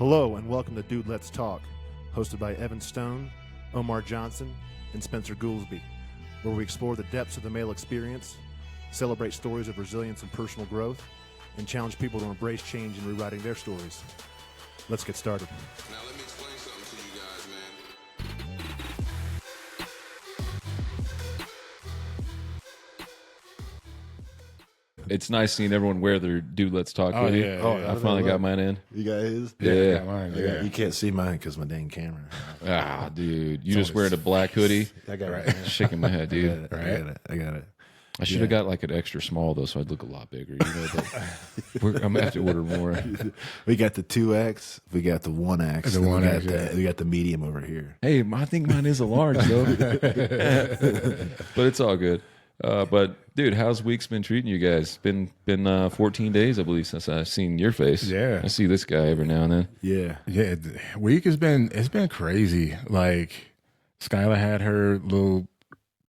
Hello and welcome to Dude Let's Talk, hosted by Evan Stone, Omar Johnson, and Spencer Goolsby, where we explore the depths of the male experience, celebrate stories of resilience and personal growth, and challenge people to embrace change in rewriting their stories. Let's get started. Now let me explain something to you guys, man. It's nice seeing everyone wear their Dude Let's Talk hoodie. Yeah. I finally got mine in. You guys? Yeah. Got mine, yeah. You can't see mine because my dang camera. Ah, dude. You just wearing a black hoodie? I got it. Shaking my head, dude. I got it. I should have got like an extra small, though, so I'd look a lot bigger. You know, but I'm going to have to order more. We got the 2X, we got the 1X, The and 1X, we got the medium over here. Hey, I think mine is a large, though. But it's all good. But, dude, how's week's been treating you guys? Been 14 days, I believe, since I've seen your face. Yeah. I see this guy every now and then. Yeah. Yeah, the week it's been crazy. Like Skylar had her little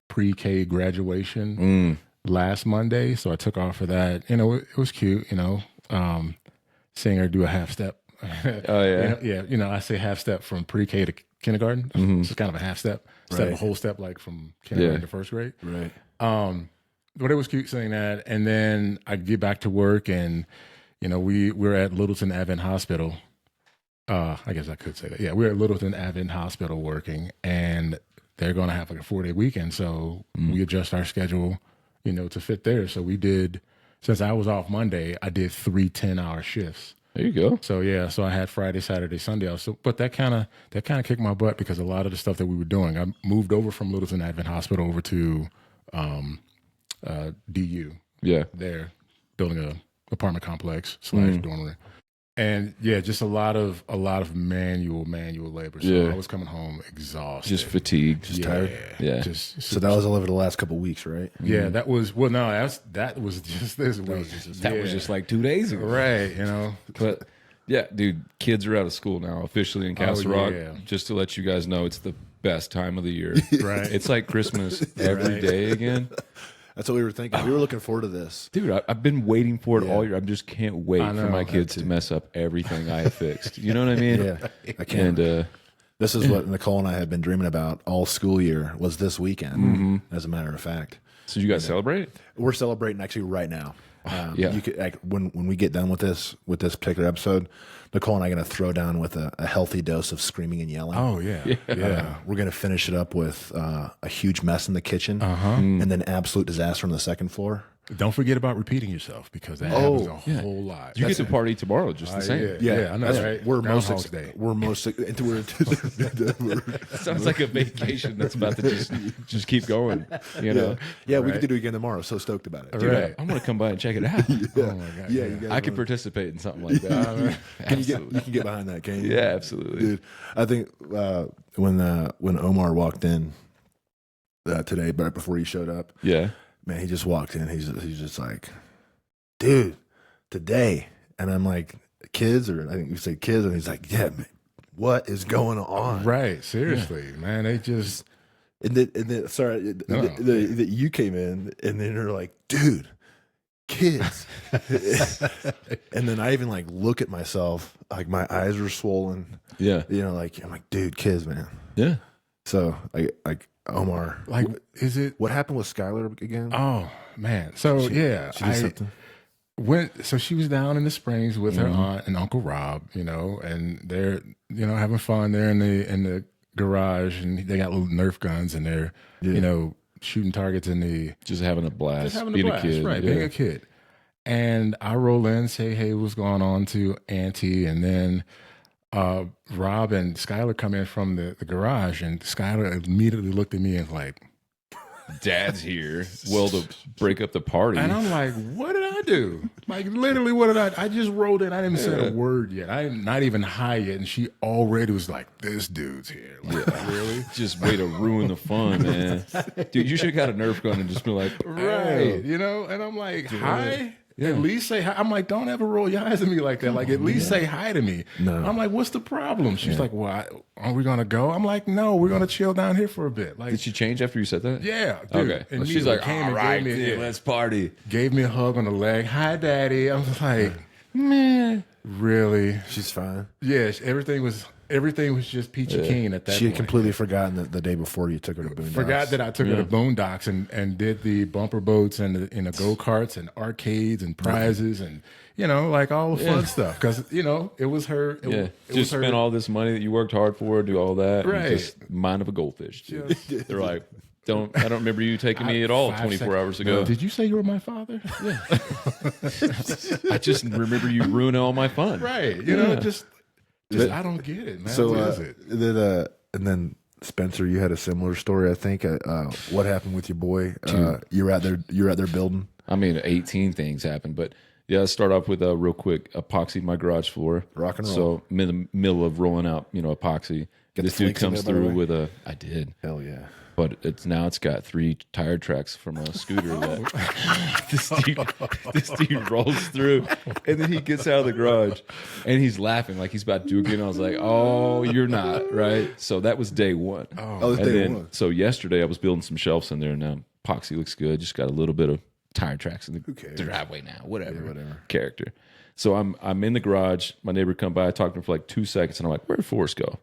pre-K graduation last Monday, so I took off for that. You know, it was cute. You know, seeing her do a half step. Oh, yeah. You know, I say half step from pre-K to kindergarten. So it's kind of a half step instead of a whole step, like from kindergarten to first grade. Right. But it was cute saying that. And then I get back to work, and you know, we're at Littleton Advent Hospital. I guess I could say that. Yeah, we're at Littleton Advent Hospital working, and they're going to have like a 4-day weekend. So we adjust our schedule, you know, to fit there. So we did, since I was off Monday, I did 3 10-hour shifts. There you go. So yeah, so I had Friday, Saturday, Sunday off. So, but that kind of kicked my butt because a lot of the stuff that we were doing, I moved over from Littleton Advent Hospital over to DU. Yeah. There, building a apartment complex / dormitory. And yeah, just a lot of manual labor. So Yeah. I was coming home exhausted, Just fatigued. just tired? Yeah. So that was all over the last couple of weeks, right? yeah. That was that was just this week. That was just like 2 days ago. right. You know, But yeah, dude, kids are out of school now officially in Castle Rock. yeah. Just to let you guys know, it's the best time of the year. Right. It's like Christmas every day again. That's what we were thinking. We were looking forward to this. Dude, I've been waiting for it all year. I just can't wait I for know. my kids to mess up everything I have fixed. You know what I mean? Yeah, I can't. And This is what Nicole and I have been dreaming about all school year. Was this weekend? As a matter of fact, so you guys celebrate? we're celebrating actually right now. Yeah. You could, like, when we get done with this particular episode, Nicole and I are going to throw down with a healthy dose of screaming and yelling. oh yeah, yeah. We're going to finish it up with a huge mess in the kitchen, and then absolute disaster on the second floor. Don't forget about repeating yourself because that happens a whole lot. You get to party tomorrow just the same. Yeah, I know. That's Right? We're most Groundhog's Day. we're most That sounds like a vacation that's about to just keep going. You know? yeah. We get to do it again tomorrow. So stoked about it. Dude, Right. I'm going to come by and check it out. Oh my god. Yeah, you guys I could participate in something like that. you can get behind that, can you? Yeah, absolutely. Dude, I think when Omar walked in today, but before he showed up, Yeah. man, he just walked in. He's just like, dude, today, and I'm like, kids, or I think you said kids, and he's like, yeah, man, what is going on? Right. Seriously, man. They just And then sorry, that you came in, and then you're like, dude, kids, and then I even like look at myself, like my eyes are swollen. Yeah. You know, like I'm like, dude, kids, man. Yeah. So like Omar, like, is it? what happened with Skylar again? Oh man. So yeah, She did something. So she was down in the Springs with her aunt and Uncle Rob, you know, and they're, you know, having fun there in the garage, and they got little Nerf guns, and they're, you know, shooting targets in the Just having a blast. just having being a blast, a kid. right? Yeah. Being a kid. And I roll in, say, hey, what's going on to Auntie, and then Rob and Skylar come in from the garage, and Skylar immediately looked at me and was like, Dad's here. Well, to break up the party. and I'm like, what did I do? Like, literally, what did I just rolled in. I didn't even say a word yet. I didn't, not even hi yet. And she already was like, this dude's here. Like, really? Just way to ruin the fun, man. Dude, you should have got a Nerf gun and just been like, Right. right. You know? And I'm like, hi? At least say hi. I'm like, don't ever roll your eyes at me like that. Like, at least say hi to me. No. I'm like, what's the problem? She's like, well, are we going to go? I'm like, no, we're going to chill down here for a bit. Like, Did she change after you said that? yeah. Dude. Okay. And She's like, came all and right, gave me, dude, let's party. gave me a hug on the leg. Hi, Daddy. I was like, man. Really? She's fine. Yeah, everything was just peachy keen at that She had point. completely forgotten that the day before you took her to Boondocks. Forgot that I took her to Boondocks and did the bumper boats and the go-karts and arcades and prizes and, like all the fun stuff. Because, it was her. It Just was her. spend all this money that you worked hard for, do all that. Right. And just mind of a goldfish. Dude. They're like, I don't remember you taking me at all 24 hours ago. Did you say you were my father? Yeah. I just remember you ruining all my fun. Right. Just I don't get it, man. So What is it? and then Spencer, you had a similar story, I think. What happened with your boy? You were out there building. I mean, 18 things happened, but yeah, let's start off with real quick. Epoxy my garage floor. Rock and roll. So I'm in the middle of rolling out, epoxy. Get This the dude flakes in comes there, by the through way? with I did. Hell yeah. But it's got 3 tire tracks from a scooter that this dude rolls through, and then he gets out of the garage and he's laughing like he's about to do it again. I was like, "Oh, you're not right." So that was day one. Oh, that's and day then one. so yesterday I was building some shelves in there. And now epoxy looks good. Just got a little bit of tire tracks in the cares? driveway now. Whatever, Yeah, whatever. character. So I'm in the garage. My neighbor come by. I talked to him for like 2 seconds, and I'm like, "Where'd Forrest go?"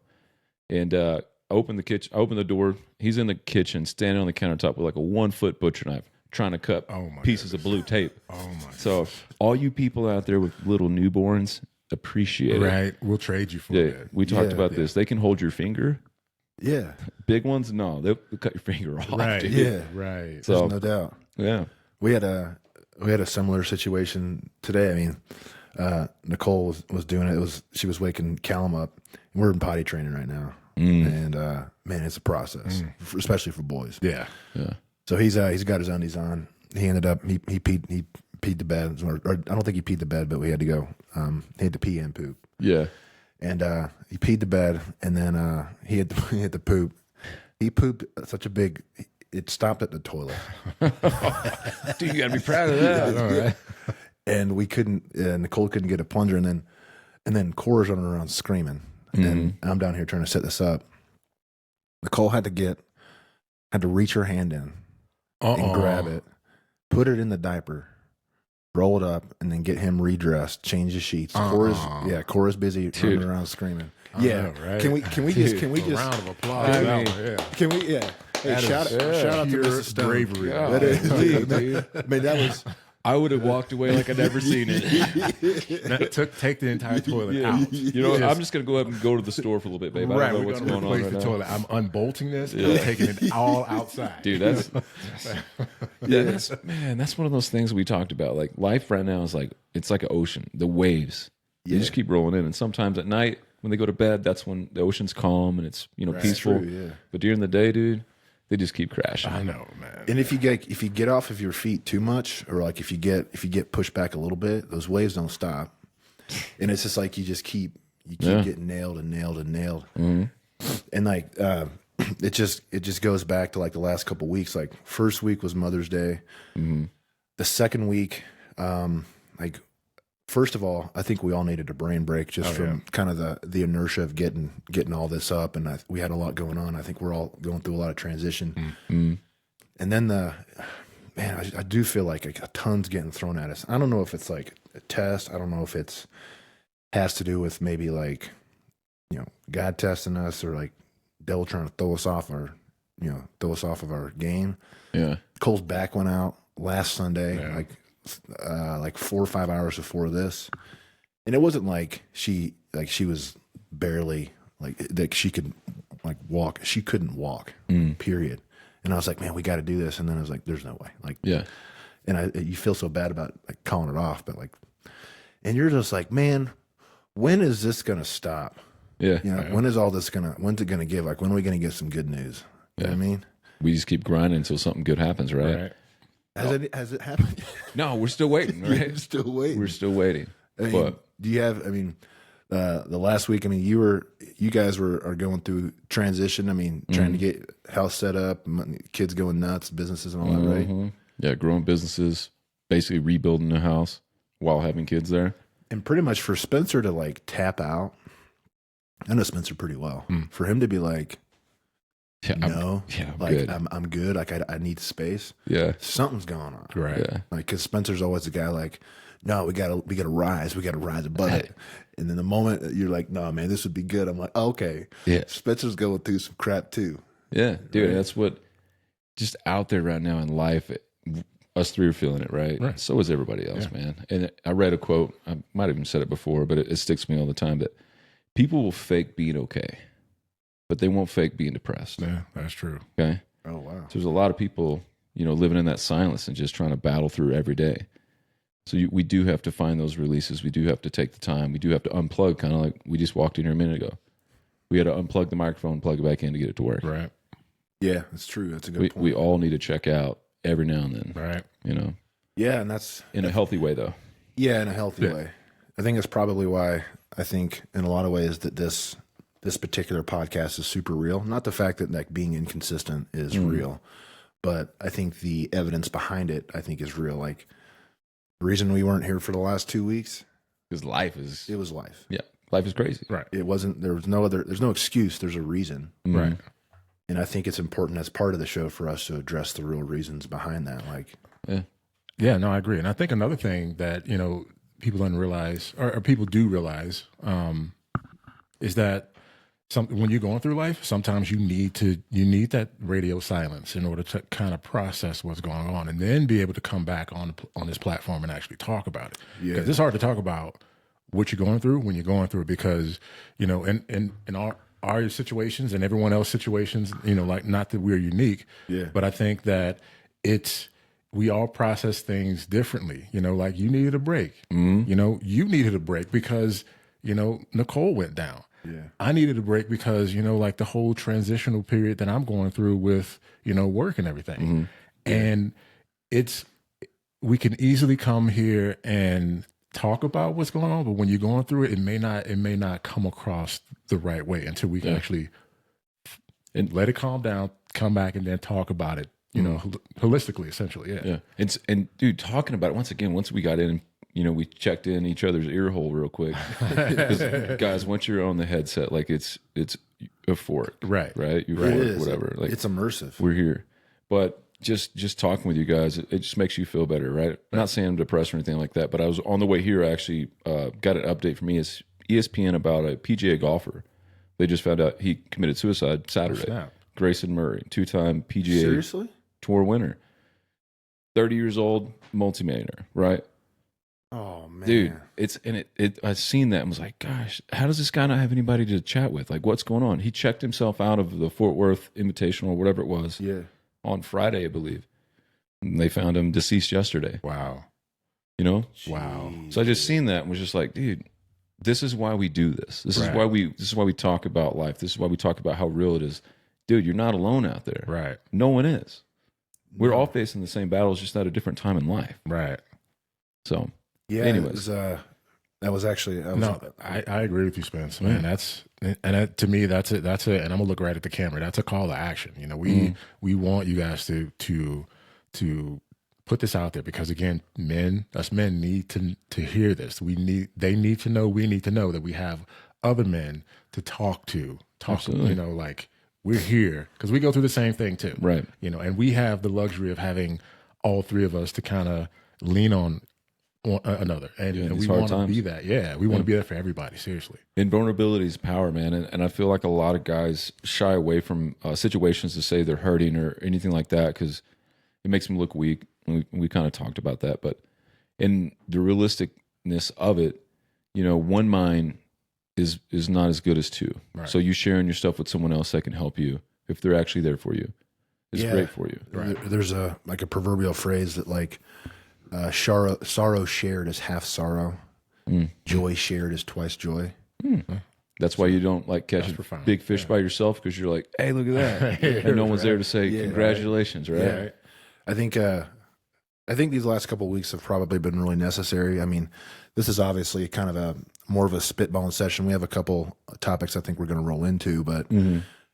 And I open the door. He's in the kitchen, standing on the countertop with like a 1-foot butcher knife, trying to cut pieces of blue tape. Oh my! So all you people out there with little newborns, appreciate it. Right, we'll trade you for Yeah, that. we talked Yeah, about this. They can hold your finger. Yeah. Big ones, no, they'll cut your finger off. Right, dude. Yeah. right. So There's no doubt. yeah, We had a similar situation today. I mean, Nicole was doing it. She was waking Callum up. We're in potty training right now, and man, it's a process, especially for boys. Yeah, So he's got his undies on. He ended up he peed the bed, or I don't think he peed the bed, but we had to go. He had to pee and poop, yeah. and he peed the bed, and then he had to poop. He pooped such a big. It stopped at the toilet. Dude, you gotta be proud of that. all right. And we couldn't. Nicole couldn't get a plunger, and then Cora's running around screaming, and I'm down here trying to set this up. Nicole had to reach her hand in and grab it, put it in the diaper, roll it up, and then get him redressed, change the sheets. Cora's busy running around screaming. know, right? Can we just round of applause. I mean, can we Hey, That shout is out to pure Mrs. Stone. bravery. Yeah. That is, Dude. I mean, that was. I would have walked away like I'd never seen it. Now, take the entire toilet out. You know, I'm just gonna go up and go to the store for a little bit, babe. I Right, don't know we're what's gonna going on replace right the now. toilet. I'm unbolting this and I'm taking it all outside. Dude, that's one of those things we talked about. Like life right now is like it's like an ocean. The waves, they just keep rolling in, and sometimes at night when they go to bed, that's when the ocean's calm and it's peaceful. True, yeah. But during the day, dude, they just keep crashing. I know, man. And if you get off of your feet too much, or like if you get pushed back a little bit, those waves don't stop, and it's just like you keep getting nailed and nailed and nailed, and like it just goes back to like the last couple weeks. Like first week was Mother's Day, the second week, like first of all, I think we all needed a brain break just from kind of the inertia of getting all this up, and we had a lot going on. I think we're all going through a lot of transition, and then I do feel like a ton's getting thrown at us. I don't know if it's like a test. I don't know if has to do with maybe like God testing us, or like devil trying to throw us off of our game. Yeah, Cole's back went out last Sunday, like 4 or 5 hours before this, and it wasn't like she was barely like she could like walk. She couldn't walk. Period. And I was like, man, we got to do this. And then I was like, there's no way. Like, yeah. And you feel so bad about like calling it off, but like, and you're just like, man, when is this gonna stop? Yeah. When's it gonna give? Like, when are we gonna get some good news? You know what I mean? We just keep grinding until something good happens, right? Has it happened? No, we're still waiting, right? Still waiting. We're still waiting. I mean, But do you have? I mean, the last week. I mean, you guys are going through transition. I mean, trying to get house set up, kids going nuts, businesses and all that, right? Yeah, growing businesses, basically rebuilding the house while having kids there. And pretty much for Spencer to like tap out. I know Spencer pretty well. For him to be like, Yeah, I'm like good. I'm good. Like I need space. Yeah. Something's going on. Right. Yeah. Like, because Spencer's always the guy like, no, we gotta rise above it. And then the moment you're like, no, man, this would be good. I'm like, okay. Yeah. Spencer's going through some crap too. Yeah, dude, that's what just out there right now in life. Us three are feeling it, right? Right. So is everybody else, man. And I read a quote. I might have even said it before, but it sticks to me all the time that people will fake being okay, but they won't fake being depressed. Yeah, that's true. Okay. Oh wow. So there's a lot of people, living in that silence and just trying to battle through every day. So we do have to find those releases. We do have to take the time. We do have to unplug, kind of like we just walked in here a minute ago. We had to unplug the microphone, plug it back in to get it to work. Right. Yeah, that's true. That's a good point. We all need to check out every now and then. Right. Yeah, and that's In a healthy way, though. yeah, in a healthy way. I think that's probably why I think in a lot of ways that this particular podcast is super real. Not the fact that like being inconsistent is real, but I think the evidence behind it I think is real. Like the reason we weren't here for the last 2 weeks, Because life is, it was life. yeah, life is crazy. Right. It wasn't. There's no excuse. There's a reason. Right. And I think it's important as part of the show for us to address the real reasons behind that. Like, Yeah. Yeah, no, I agree. And I think another thing that, people don't realize or people do realize is that when you're going through life, sometimes you need that radio silence in order to kind of process what's going on and then be able to come back on this platform and actually talk about it. Yeah. Because it's hard to talk about what you're going through when you're going through it because, in our situations and everyone else's situations, like not that we're unique, but I think that we all process things differently. Like you needed a break. You needed a break because, Nicole went down. yeah, I needed a break because, like the whole transitional period that I'm going through with, work and everything. And we can easily come here and talk about what's going on, but when you're going through it, it may not come across the right way until we can actually let it calm down, come back and then talk about it, holistically, essentially. Yeah. Yeah. And dude, talking about it once we got in, we checked in each other's ear hole real quick. 'Cause, guys, once you're on the headset, like it's euphoric. Right. Euphoric, whatever. Like it's immersive. we're here. But just talking with you guys, it just makes you feel better, right? I'm not saying I'm depressed or anything like that, but I was on the way here, I actually got an update from ESPN about a PGA golfer. They just found out he committed suicide Saturday. snap. Grayson Murray, 2-time PGA Seriously? Tour winner. 30 years old, multimillionaire, right? Oh man, Dude, I seen that and was like, gosh, how does this guy not have anybody to chat with? Like, what's going on? He checked himself out of the Fort Worth Invitational or whatever it was Yeah. on Friday, I believe. And they found him deceased yesterday, Wow. Wow. So I just seen that and was just like, dude, this is why we do this. This Right. is why we talk about life. This is why we talk about how real it is. Dude, you're not alone out there. Right. No one is. We're all facing the same battles, just at a different time in life. Right. So, Yeah. anyways. That was actually I agree with you, Spence. Man, to me, that's it. And I'm gonna look right at the camera. That's a call to action. We want you guys to put this out there because again, us men need to hear this. They need to know. We need to know that we have other men to talk to. Absolutely. Like we're here because we go through the same thing too. Right. And we have the luxury of having all three of us to kind of lean on another, and we want to be that. Yeah, we want to be there for everybody. Seriously, and vulnerability is power, man. And I feel like a lot of guys shy away from situations to say they're hurting or anything like that because it makes them look weak. We kind of talked about that, but in the realisticness of it, one mind is not as good as two. Right. So you sharing your stuff with someone else that can help you if they're actually there for you is great for you. There's a proverbial phrase that like sorrow shared is half sorrow, joy shared is twice joy. That's why you don't like catch a big fish by yourself because you're like, hey, look at that, and no one's there to say congratulations, right? Yeah. I think these last couple of weeks have probably been really necessary. I mean, this is obviously kind of more of a spitballing session. We have a couple topics I think we're going to roll into, but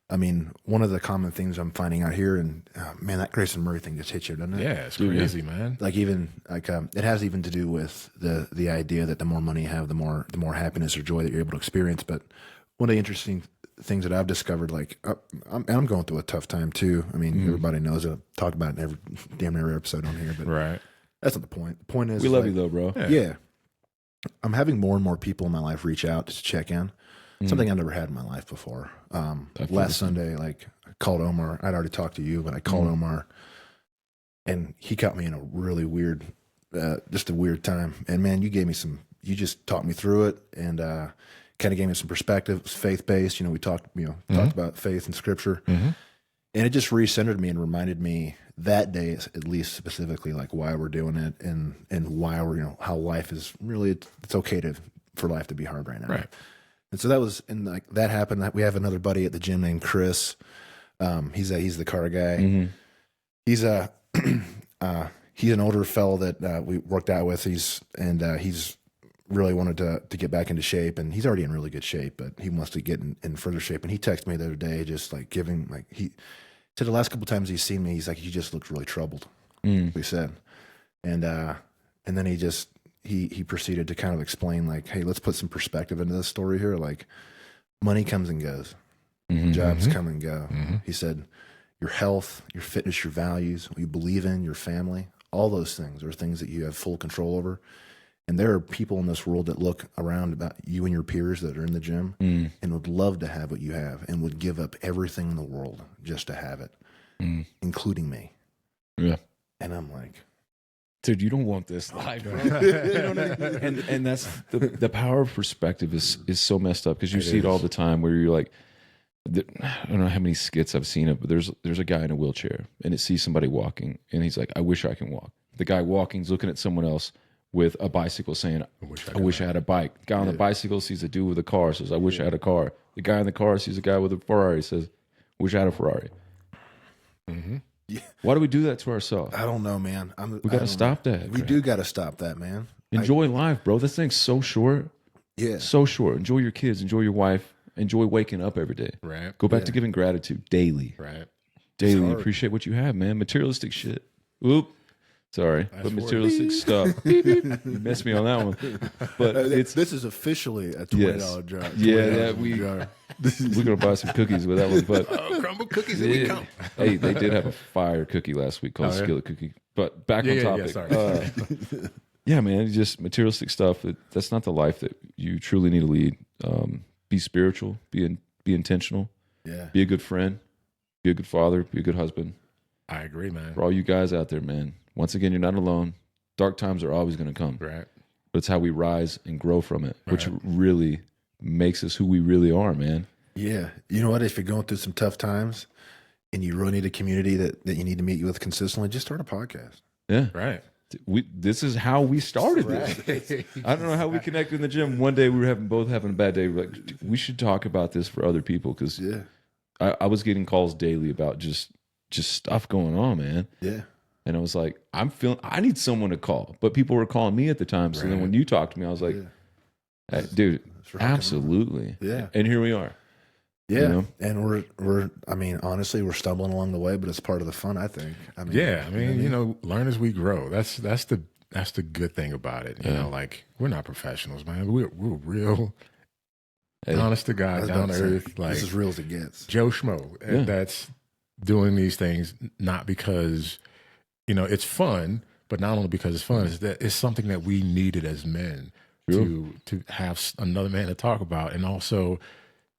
I mean, one of the common things I'm finding out here, and man, that Grayson Murray thing just hits you, doesn't it? yeah, it's crazy, man. Like it has even to do with the idea that the more money you have, the more happiness or joy that you're able to experience. But one of the interesting things that I've discovered, like I'm going through a tough time too. I mean, everybody knows it. I've talked about it in damn near every episode on here, but Right. that's not the point. The point is, We love you though, bro. Yeah. I'm having more and more people in my life reach out to check in. Something I never had in my life before. Last Sunday, like I called Omar. I'd already talked to you, but I called Omar, and he caught me in a really weird, just a weird time. And man, you just talked me through it, and kind of gave me some perspective. It was faith based. We talked about faith and scripture, and it just recentered me and reminded me that day, at least specifically, like why we're doing it and why we're, how life is really, it's okay for life to be hard right now. Right. And so that happened. We have another buddy at the gym named Chris. He's the car guy. He's an older fellow that we worked out with. He's really wanted to get back into shape, and he's already in really good shape, but he wants to get in further shape. And he texted me the other day, just like giving, like, he said the last couple times he's seen me, he's like, he just looks really troubled. We said, and then he proceeded to kind of explain, like, hey, let's put some perspective into this story here. Like, money comes and goes, jobs come and go. He said, your health, your fitness, your values, what you believe in, your family, all those things are things that you have full control over. And there are people in this world that look around about you and your peers that are in the gym and would love to have what you have and would give up everything in the world just to have it, including me. Yeah. And I'm like, dude, you don't want this life, bro. You know what I mean? And that's the power of perspective is so messed up, because you see it all the time where you're like, I don't know how many skits I've seen it, but there's a guy in a wheelchair and it sees somebody walking and he's like, I wish I can walk. The guy walking's looking at someone else with a bicycle saying, I wish I had a bike. The guy on the bicycle sees a dude with a car, says, I wish I had a car. The guy in the car sees a guy with a Ferrari, says, wish I had a Ferrari. Yeah. Why do we do that to ourselves? I don't know, man. We got to stop that. We do got to stop that, man. Enjoy life, bro. This thing's so short. Yeah. So short. Enjoy your kids. Enjoy your wife. Enjoy waking up every day. Right. Go back to giving gratitude daily. Right. Daily. Appreciate what you have, man. Materialistic shit. Oop. Sorry. But materialistic stuff. Beep, beep. You messed me on that one. But this is officially a $20 jar. Yeah, we're gonna buy some cookies with that one. But Crumble cookies and we come. Hey, they did have a fire cookie last week called skillet cookie. But back on topic. Sorry. Yeah, man, just materialistic stuff. That's not the life that you truly need to lead. Be spiritual. Be intentional. Yeah. Be a good friend. Be a good father. Be a good husband. I agree, man. For all you guys out there, man. Once again, you're not alone. Dark times are always going to come. Right. But it's how we rise and grow from it, which really makes us who we really are, man. Yeah. You know what? If you're going through some tough times and you really need a community that you need to meet you with consistently, just start a podcast. Yeah. Right. This is how we started this. I don't know how we connected in the gym. One day we were both having a bad day. We're like, we should talk about this for other people, because I was getting calls daily about just stuff going on, man. Yeah. And I was like, I need someone to call. But people were calling me at the time. So then when you talked to me, I was like, hey, dude, absolutely. Yeah. And here we are. Yeah. You know? And we're I mean, honestly, we're stumbling along the way, but it's part of the fun, I think. I mean, learn as we grow. That's the good thing about it. You know, like, we're not professionals, man. We're real, honest to God, down to earth. Like, this is real as it gets. Joe Schmo. That's doing these things not because, it's fun, but not only because it's fun, is that it's something that we needed as men to have another man to talk about, and also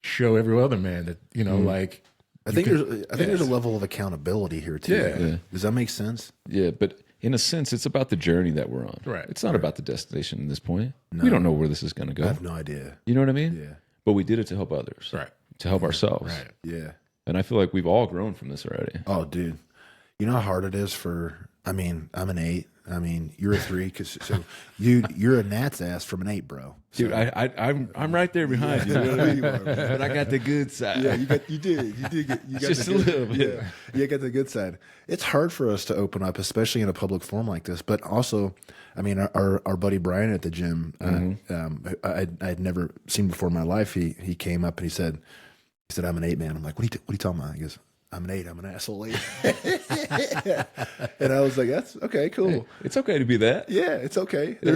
show every other man that, like, I think there's a level of accountability here too. Yeah. Does that make sense? Yeah, but in a sense, it's about the journey that we're on. Right. It's not about the destination at this point. No. We don't know where this is going to go. I have no idea. You know what I mean? Yeah. But we did it to help others. Right. To help ourselves. Right. Yeah. And I feel like we've all grown from this already. Oh, dude. You know how hard it is I'm an 8. I mean, you're a 3, so you're a gnat's ass from an 8, bro. So, Dude, I'm right there behind you. But I got the good side. Yeah, you got just a little bit. Yeah, you got the good side. It's hard for us to open up, especially in a public forum like this. But also, I mean, our buddy Brian at the gym, I'd never seen before in my life. He came up and he said, I'm an 8 man. I'm like, what are you talking about? He goes, I'm an 8. I'm an asshole 8. And I was like, that's okay, cool. Hey, it's okay to be that. Yeah, it's okay. I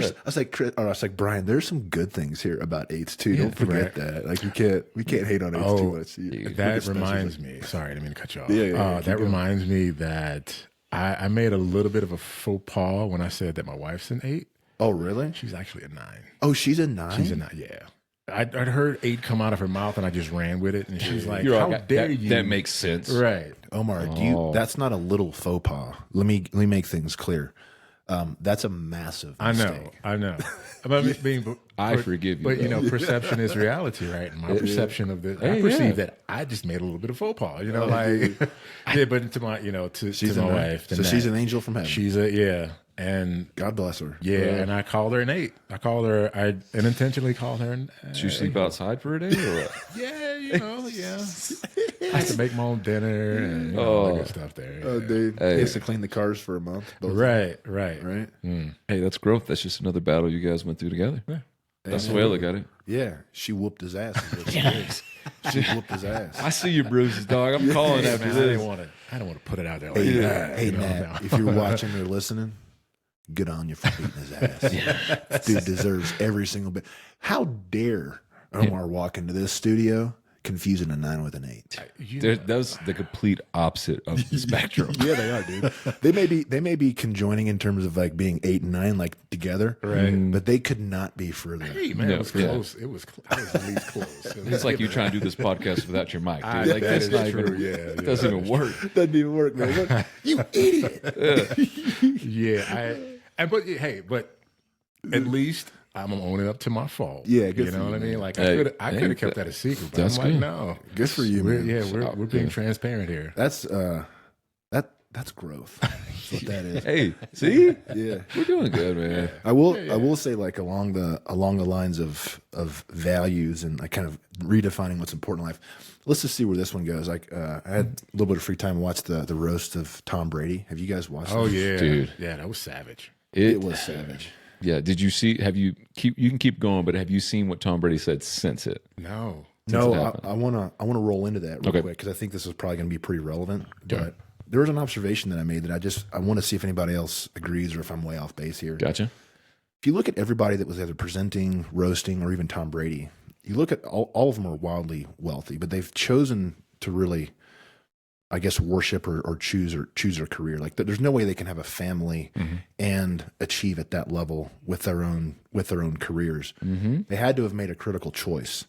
was like, Brian, there's some good things here about 8s too. Don't forget that. Like we can't hate on 8s too much. That reminds me. Sorry, I didn't mean to cut you off. Yeah, that reminds me that I made a little bit of a faux pas when I said that my wife's an 8. Oh, really? She's actually a 9. Oh, she's a 9? She's a 9, yeah. I'd heard 8 come out of her mouth, and I just ran with it. And she's like, You're "How like, dare you?" That makes sense. Right. Omar, that's not a little faux pas. Let me make things clear. That's a massive mistake. I know. I forgive you. But, perception is reality, right? And my perception of this, I perceive that I just made a little bit of faux pas, but to my, to my wife. So she's an angel from heaven. She's and God bless her. Yeah, and I called her an 8. I unintentionally called her an 8. Did you sleep outside for a day or what? Yeah, I had to make my own dinner and all that good stuff there. Oh, dude. He has to clean the cars for a month. Right. Hey, that's growth. That's just another battle you guys went through together. Yeah. That's the way I look at it. Yeah, she whooped his ass. Is what she did. She whooped his ass. I see your bruises, dog. I'm calling after Man, this. I don't want to put it out there. Hey, Nat, if you're watching or listening, good on you for beating his ass. Dude deserves every single bit. How dare Omar walk into this studio confusing a 9 with an 8? That was the complete opposite of the spectrum. Yeah, they are, dude. They may be conjoining in terms of like being 8 and 9 like together, right? But they could not be further. Hey, man, it was close. It was at least close. It's like you trying to do this podcast without your mic, dude. Like that that's is not true. even. Yeah, It doesn't even work. Doesn't even work, man. Look, you idiot. But at least I'm owning up to my fault. Yeah, good you for know you, what I mean. man. Like I could have kept that a secret. But That's I'm like, good. no, Good for you, man. We're being transparent here. That's growth. That's what that is. Hey, see, Yeah. we're doing good, man. I will say, like, along the lines of values and like kind of redefining what's important in life. Let's just see where this one goes. Like I had a little bit of free time to watch the roast of Tom Brady. Have you guys watched Oh it? yeah, Dude. Yeah, that was savage. It was savage. Yeah. Did you see? You can keep going, but have you seen what Tom Brady said since it? No. No, it happened. I wanna roll into that real Okay. quick because I think this is probably gonna be pretty relevant. But there was an observation that I made that I want to see if anybody else agrees or if I'm way off base here. Gotcha. If you look at everybody that was either presenting, roasting, or even Tom Brady, you look at all of them are wildly wealthy, but they've chosen to really, I guess, worship or choose their career. Like there's no way they can have a family and achieve at that level with their own careers. They had to have made a critical choice.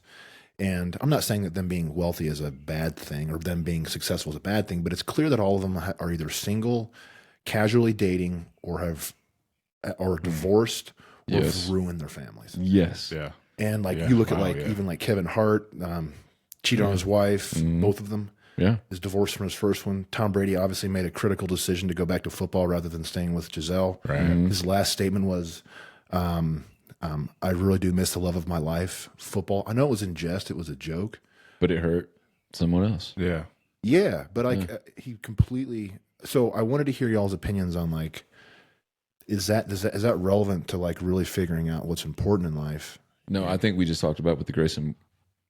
And I'm not saying that them being wealthy is a bad thing or them being successful is a bad thing, but it's clear that all of them are either single, casually dating, or divorced, or have ruined their families. Yes. Yeah. And like you look at even like Kevin Hart, cheated on his wife, both of them. Yeah. Is divorced from his first one. Tom Brady obviously made a critical decision to go back to football rather than staying with Giselle. Right. His last statement was, I really do miss the love of my life, football. I know it was in jest, it was a joke. But it hurt someone else. Yeah. Yeah, but like he completely. So I wanted to hear y'all's opinions on like, is that relevant to like really figuring out what's important in life? No, I think we just talked about with the Grayson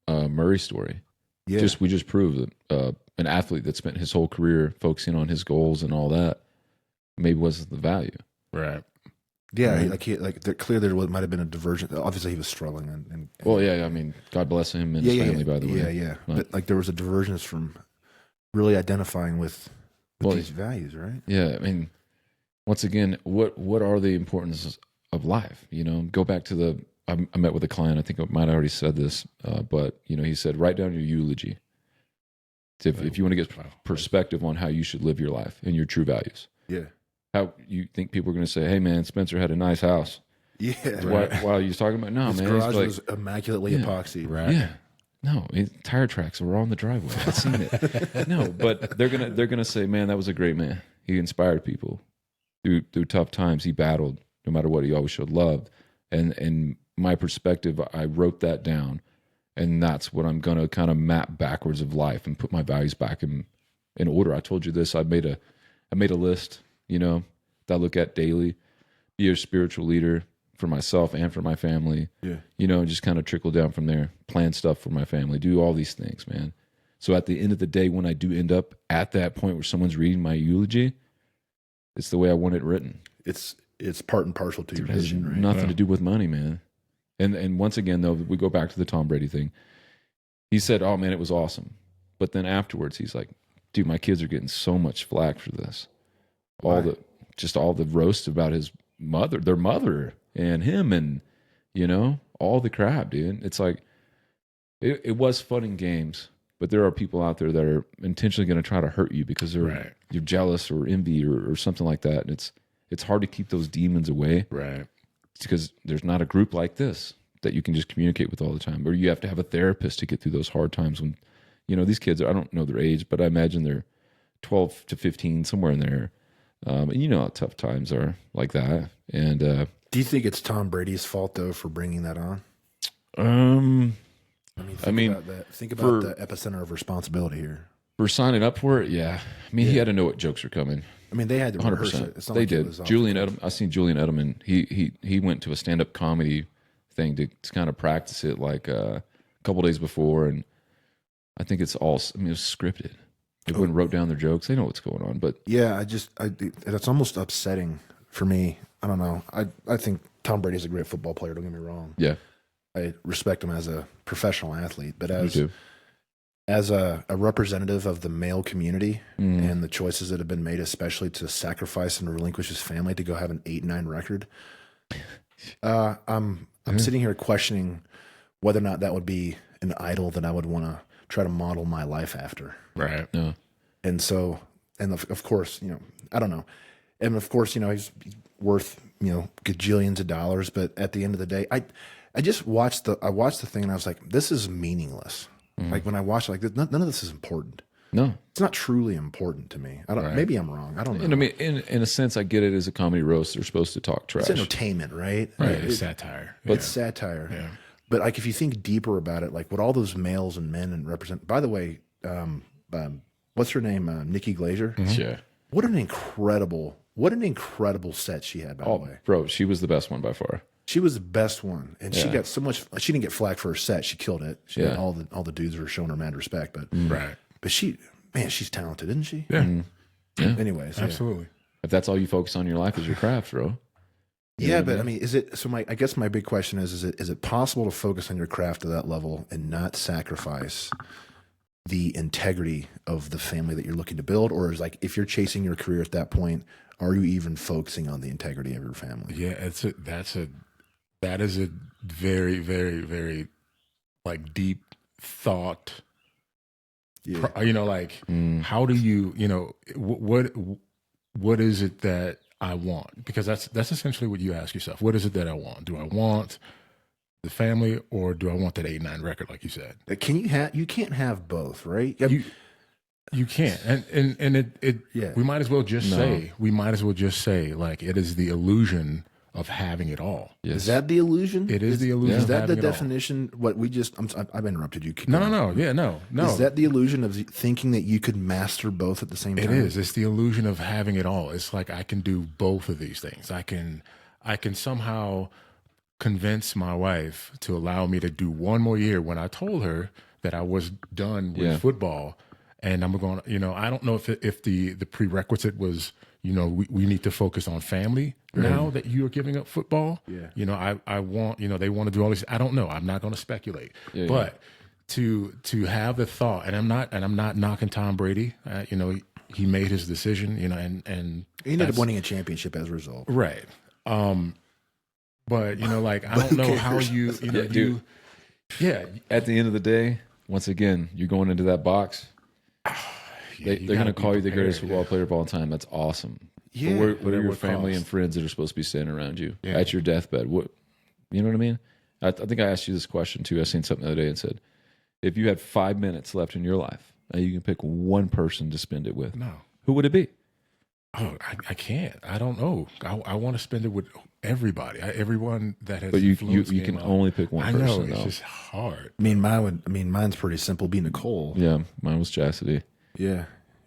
Murray story. Yeah, We just proved that an athlete that spent his whole career focusing on his goals and all that maybe wasn't the value. Right. yeah. Clearly there might have been a divergence. Obviously, he was struggling, and Well, yeah, I mean, God bless him and his family, by the way. Yeah. But like there was a divergence from really identifying with these values, right? Yeah, I mean, once again, what are the importance of life? Go back to I met with a client. I think I might have already said this, but he said, write down your eulogy. If you want to get perspective on how you should live your life and your true values. Yeah. How you think people are going to say, hey man, Spencer had a nice house. Yeah. While you're talking about, no, His man. garage it's was immaculately epoxy. Right. Yeah. No, tire tracks were on the driveway. I've seen it. No, but they're gonna say, man, that was a great man. He inspired people through tough times. He battled no matter what. He always showed love. And my perspective, I wrote that down, and that's what I'm gonna kind of map backwards of life and put my values back in order. I told you this. I made a list, that I look at daily. Be a spiritual leader for myself and for my family. Yeah. And just kind of trickle down from there. Plan stuff for my family. Do all these things, man. So at the end of the day, when I do end up at that point where someone's reading my eulogy, it's the way I want it written. It's part and parcel to your It has vision, right? nothing to do with money, man. And once again, though, we go back to the Tom Brady thing. He said, "Oh man, it was awesome," but then afterwards, he's like, "Dude, my kids are getting so much flack for this. All the roast about his mother, their mother, and him, and all the crap, dude." It's like it was fun in games, but there are people out there that are intentionally going to try to hurt you because you're jealous or envy or something like that, and it's hard to keep those demons away, Right. It's because there's not a group like this that you can just communicate with all the time, or you have to have a therapist to get through those hard times when, these kids, I don't know their age, but I imagine they're 12 to 15, somewhere in there. And you know how tough times are like that. And Do you think it's Tom Brady's fault though for bringing that on? Think about that. Think about the epicenter of responsibility here. For signing up for it, yeah. I mean, he had to know what jokes were coming. I mean, they had to rehearse 100%. it. It's not They like it did. was off Julian the- Edelman. I seen Julian Edelman. He went to a stand up comedy thing to kind of practice it like a couple days before, and I think it's all. I mean, it was scripted. They went and wrote down their jokes. They know what's going on, but Yeah, it's almost upsetting for me. I don't know. I think Tom Brady's a great football player. Don't get me wrong. yeah, I respect him as a professional athlete, but me too. as a representative of the male community and the choices that have been made, especially to sacrifice and relinquish his family to go have an 8-9 record, I'm sitting here questioning whether or not that would be an idol that I would want to try to model my life after. Right. No, And so, and of course, I don't know. And of course, he's worth, gajillions of dollars. But at the end of the day, I just watched the thing and I was like, this is meaningless. Like when I watched it, like none of this is important. no. It's not truly important to me. I don't, maybe I'm wrong. I don't know. And I mean, in a sense, I get it as a comedy roast. They're supposed to talk trash. It's entertainment, right? Right. It's satire. It's satire. Yeah. But like if you think deeper about it, like what all those males and men and represent. By the way, what's her name? Nikki Glaser. Yeah. What an incredible set she had. By the way, Bro, she was the best one by far. she was the best one, and she Yeah. got so much. She didn't get flack for her set. She killed it. She had Yeah. all the dudes were showing her mad respect. But Right. but she's talented, isn't she? Yeah. Anyways, yeah. Absolutely. If that's all you focus on in your life is your craft, bro. Yeah, but I mean, is it? So I guess my big question is it possible to focus on your craft to that level and not sacrifice the integrity of the family that you're looking to build, or is like if you're chasing your career at that point, are you even focusing on the integrity of your family? Yeah, that is a very, very, very like deep thought. Yeah. How do you, what is it that I want? Because that's essentially what you ask yourself. What is it that I want? Do I want the family or do I want that 8-9 record, like you said? Can you can't have both, right? You can't. And it Yeah. we might as well just say like it is the illusion of having it all. Yes. Is that the illusion? It is the illusion Is of that the having it all. definition? What we just? I've interrupted you. Keep No. going. Yeah, no. Is that the illusion of thinking that you could master both at the same time? It is. It's the illusion of having it all. It's like I can do both of these things. I can somehow convince my wife to allow me to do one more year when I told her that I was done with football. And I'm going, I don't know if the prerequisite was, we need to focus on family now that you are giving up football. Yeah. I want, they want to do all this. I don't know. I'm not going to speculate. Yeah, but to have the thought, and I'm not knocking Tom Brady. He made his decision, and He ended up winning a championship as a result. right. But like I don't know how you, dude. At the end of the day, once again, you're going into that box. They're going to call you the greatest football player of all time. That's awesome. Yeah. But what are your what family cost? and friends that are supposed to be standing around you at your deathbed? What, you know what I mean? I think I asked you this question too. I seen something the other day and said, if you had 5 minutes left in your life, and you can pick one person to spend it with, No. who would it be? Oh, I can't. I don't know. I want to spend it with everybody. Everyone that has. But you influenced me can in my only pick one I person. know it's though. just hard. Mine's pretty simple. Be Nicole. Yeah, mine was Chastity. Yeah.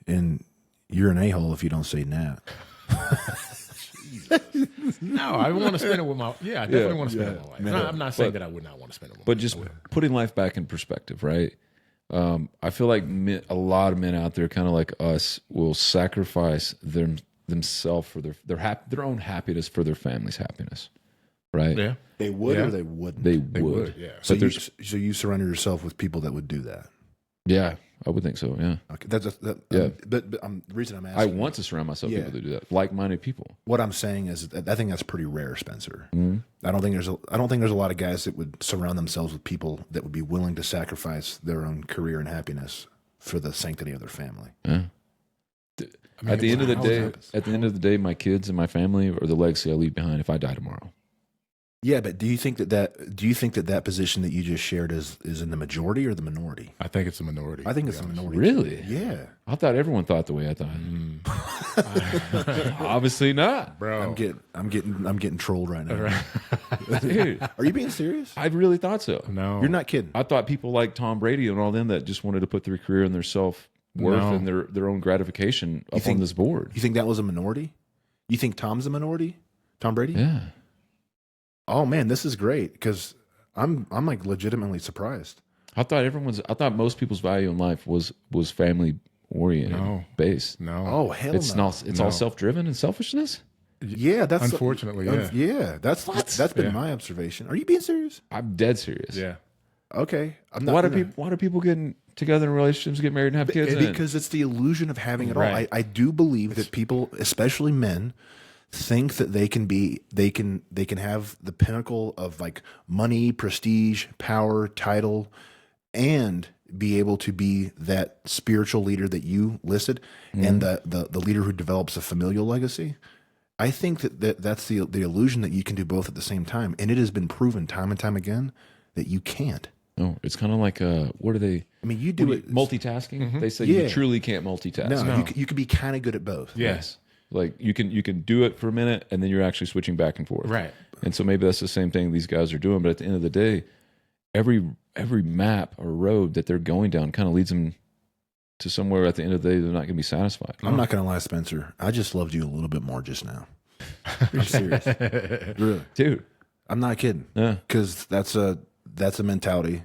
And you're an a-hole if you don't say Nat. No, I want to spend it with my. Yeah, I definitely want to spend it with my wife. No, I'm not saying that I would not want to spend it with. But just putting life back in perspective, right? I feel like a lot of men out there, kind of like us, will sacrifice themselves for their own happiness for their family's happiness, right? Yeah. They would Yeah. or they wouldn't. They would. Yeah. So But you surround yourself with people that would do that. yeah, I would think so. Yeah, Okay, Yeah. But the reason I'm I asking, want to surround myself with Yeah. people that do that, like-minded people. what I'm saying is, I think that's pretty rare, Spencer. Mm-hmm. I don't think there's a lot of guys that would surround themselves with people that would be willing to sacrifice their own career and happiness for the sanctity of their family. Yeah. I mean, At the end of the how day, happens. my kids and my family are the legacy I leave behind if I die tomorrow. Yeah, but do you think that position that you just shared is in the majority or the minority? I think it's a minority. I think to it's be the honest. minority. Really? Yeah. I thought everyone thought the way I thought. Obviously not, Bro. I'm getting trolled right now. dude. Are you being serious? I really thought so. No. You're not kidding. I thought people like Tom Brady and all them that just wanted to put their career and their self-worth No. and their own gratification up think- on this board. You think that was a minority? You think Tom's a minority? Tom Brady? Yeah. Oh man, this is great because I'm like legitimately surprised. I thought most people's value in life was family oriented, No. based. No. Oh hell It's no. not. It's all self-driven and selfishness. Yeah, that's Unfortunately, yeah. yeah. That's been Yeah. my observation. Are you being serious? I'm dead serious. Yeah. Okay, I'm not. Why do people getting together in relationships, get married, and have kids? Because it's the illusion of having it all. Right. I do believe that people, especially men, think that they can have the pinnacle of like money, prestige, power, title, and be able to be that spiritual leader that you listed, and the leader who develops a familial legacy. I think that's the illusion that you can do both at the same time, and it has been proven time and time again that you can't. No, it's kind of like what are they? I mean, you do it. Multitasking. They say Yeah. you truly can't multitask. No, you could be kind of good at both. Yes. Like you can do it for a minute and then you're actually switching back and forth. Right. And so maybe that's the same thing these guys are doing. But at the end of the day, every map or road that they're going down kind of leads them to somewhere at the end of the day they're not going to be satisfied. I'm not going to lie, Spencer. I just loved you a little bit more just now. Pretty serious, really. Dude. I'm not kidding. Yeah. Because that's a mentality.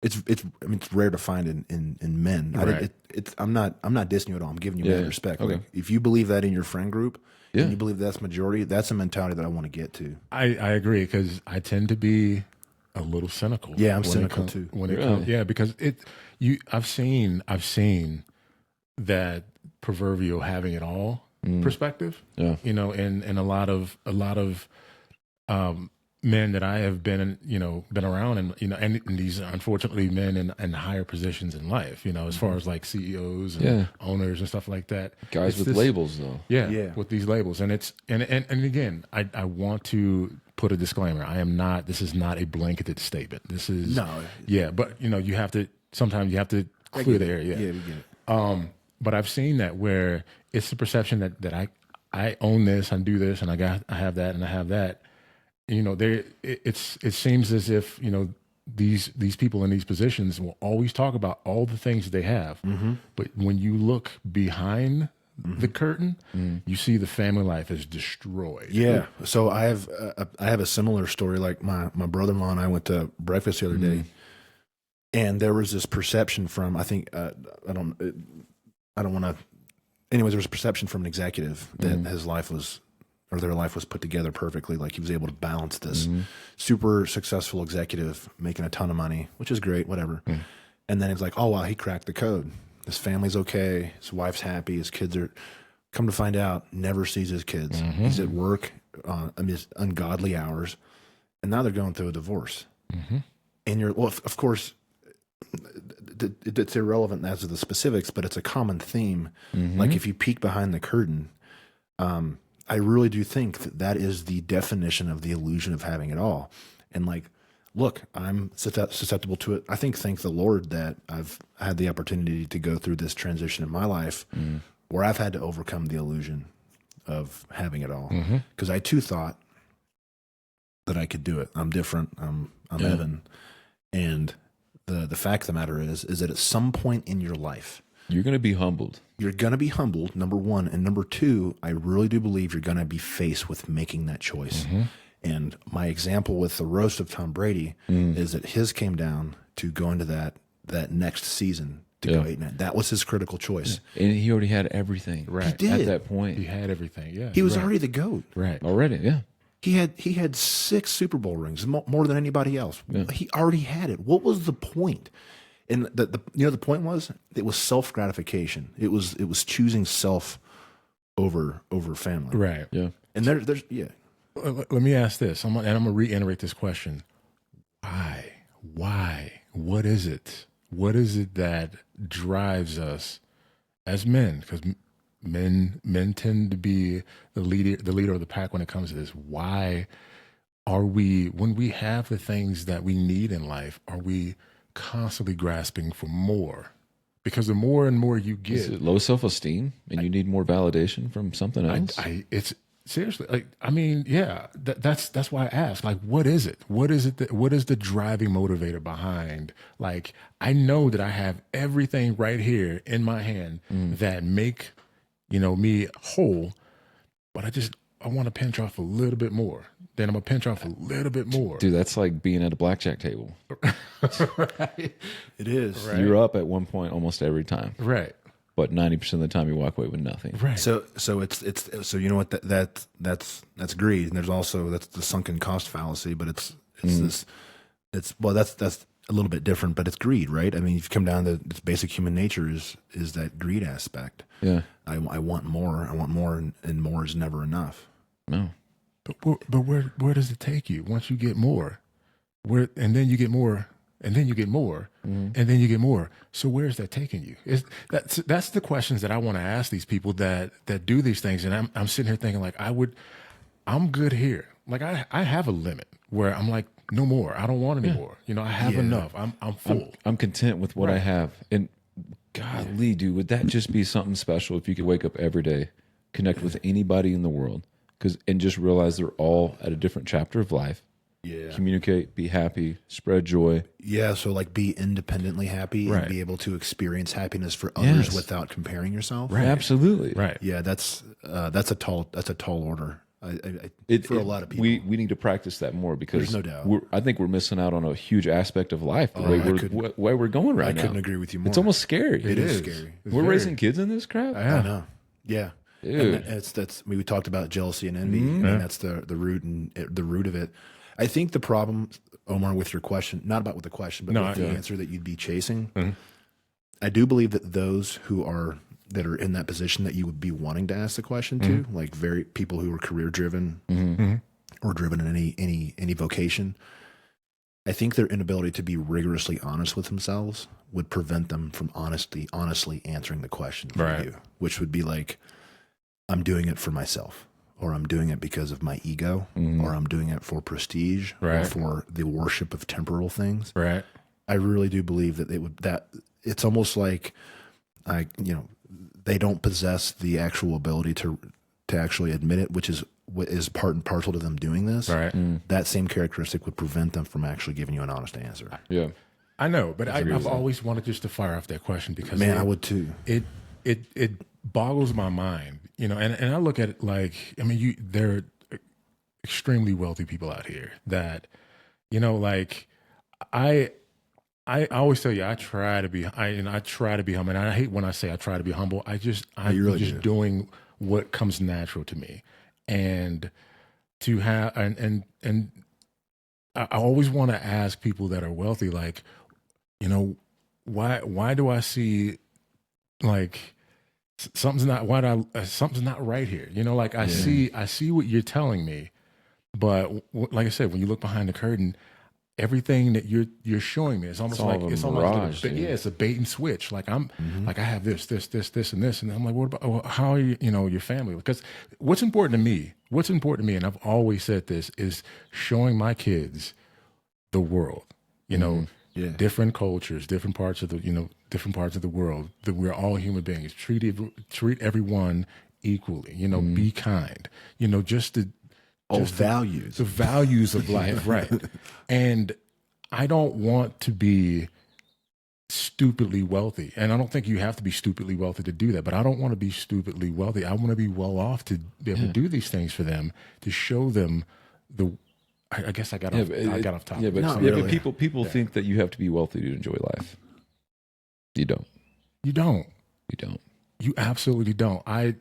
It's rare to find in men. Right. I'm not dissing you at all. I'm giving you Yeah, mad respect. okay. Like, if you believe that in your friend group, Yeah. and you believe that's majority, that's a mentality that I want to get to. I agree because I tend to be a little cynical. Yeah, I'm when it cynical comes- too. When it Really? comes, yeah, because I've seen that proverbial having it all perspective. Yeah. You know, and a lot of men that I have been around, and these unfortunately men in higher positions in life. You know, as far as like CEOs and Yeah. owners and stuff like that. Guys It's with this- labels though. Yeah, Yeah. with these labels, and it's and again, I want to put a disclaimer. This is not a blanketed statement. This is No. yeah, but sometimes you have to clear the air. Yeah, Yeah, we get it. but I've seen that where it's the perception that I own this, I do this, and I have that, and I have that. You know, it seems as if these people in these positions will always talk about all the things that they have, but when you look behind the curtain, you see the family life is destroyed. Yeah. So I have a similar story. Like my brother-in-law and I went to breakfast the other day, and there was this perception from I don't want to. Anyways, there was a perception from an executive that their life was put together perfectly. Like he was able to balance this super successful executive making a ton of money, which is great, whatever. And then it's like, oh wow, he cracked the code. His family's okay. His wife's happy. His kids are. Come to find out, never sees his kids. He's at work on his ungodly hours, and now they're going through a divorce. And of course, it's irrelevant as to the specifics, but it's a common theme. Like if you peek behind the curtain, I really do think that is the definition of the illusion of having it all. And like, look, I'm susceptible to it. I thank the Lord that I've had the opportunity to go through this transition in my life where I've had to overcome the illusion of having it all. Because I too thought that I could do it. I'm different. I'm Evan. And the fact of the matter is that at some point in your life, You're going to be humbled. you're going to be humbled, number one. And number two, I really do believe you're going to be faced with making that choice. And my example with the roast of Tom Brady is that his came down to go into that that next season to go 8-9. That was his critical choice. And he already had everything. Right. He did. At that point. He had everything. Yeah. He was already the GOAT. right. Already, yeah. He had 6 Super Bowl rings, more than anybody else. He already had it. What was the point? And the point was, it was self gratification. It was choosing self over family. Right. Yeah. And there's Let me ask this. I'm gonna reiterate this question. Why? What is it? What is it that drives us as men? Because men tend to be the leader of the pack when it comes to this. Why are we, when we have the things that we need in life, are we constantly grasping for more? Because the more and more you Is get, it low self-esteem and you need more validation from something else? it's seriously, like, I mean, yeah, that's why I asked, like, what is it? What is the driving motivator behind, like, I know that I have everything right here in my hand that make, me whole, but I want to pinch off a little bit more. Then I'm gonna pinch off a little bit more. Dude, that's like being at a blackjack table. Right. it is. Right. You're up at one point almost every time, Right. but 90% of the time you walk away with nothing. Right. So it's you know what, that's greed, and there's also, that's the sunken cost fallacy, but it's that's a little bit different, but it's greed, right? I mean, if you come down to its basic human nature is that greed aspect. Yeah. I want more, and more is never enough. No. But where does it take you once you get more? And then you get more, and then you get more, and then you get more. So where's that taking you? That's the questions that I want to ask these people that do these things. And I'm sitting here thinking, like, I'm good here. Like, I have a limit where I'm like, no more. I don't want any more. I have enough. I'm full. I'm content with what I have. And golly, dude, would that just be something special if you could wake up every day, connect with anybody in the world, and just realize they're all at a different chapter of life. Yeah. Communicate, be happy, spread joy. Yeah, so like be independently happy Right. and be able to experience happiness for others Yes. without comparing yourself. Right. Absolutely. Right. Yeah, that's a tall order. For a lot of people. We need to practice that more because There's no doubt. I think we're missing out on a huge aspect of life, the I way we're going right I now. couldn't agree with you more. It's almost scary. It is scary. We're raising kids in this crap. I know. Yeah. Dude. And we talked about jealousy and envy, and that's the root of it. I think the problem, Omar, with your question, not about with the question, but with the answer that you'd be chasing, I do believe that those that are in that position that you would be wanting to ask the question to, like people who are career driven or driven in any vocation, I think their inability to be rigorously honest with themselves would prevent them from honestly answering the question for you, which would be like, I'm doing it for myself, or I'm doing it because of my ego, or I'm doing it for prestige, or for the worship of temporal things. Right. I really do believe that it's almost like they don't possess the actual ability to actually admit it, which is what is part and parcel to them doing this. Right. That same characteristic would prevent them from actually giving you an honest answer. Yeah. I know, but I've always wanted just to fire off that question because Man, I would too. It boggles my mind, and I look at it like, I mean, there are extremely wealthy people out here that, like I always tell you, I try to be humble. And I hate when I say I try to be humble. I'm really just do. doing what comes natural to me, and to have and I always want to ask people that are wealthy, like, why do I see like something's not right here? Like I see what you're telling me, but like I said, when you look behind the curtain, everything that you're showing me, it's almost like it's a bait and switch. Like like I have this, and this, and I'm like, what about how are you? Your family? Because what's important to me, and I've always said this, is showing my kids the world. Different cultures, different parts of the world. That we're all human beings. Treat everyone equally. Be kind. Just the Values. the values of life, right? And I don't want to be stupidly wealthy, and I don't think you have to be stupidly wealthy to do that. But I don't want to be stupidly wealthy. I want to be well off to be able to do these things for them, to show them the. I guess I got off topic. Yeah, but people think that you have to be wealthy to enjoy life. You don't. You don't. You don't. You absolutely don't. I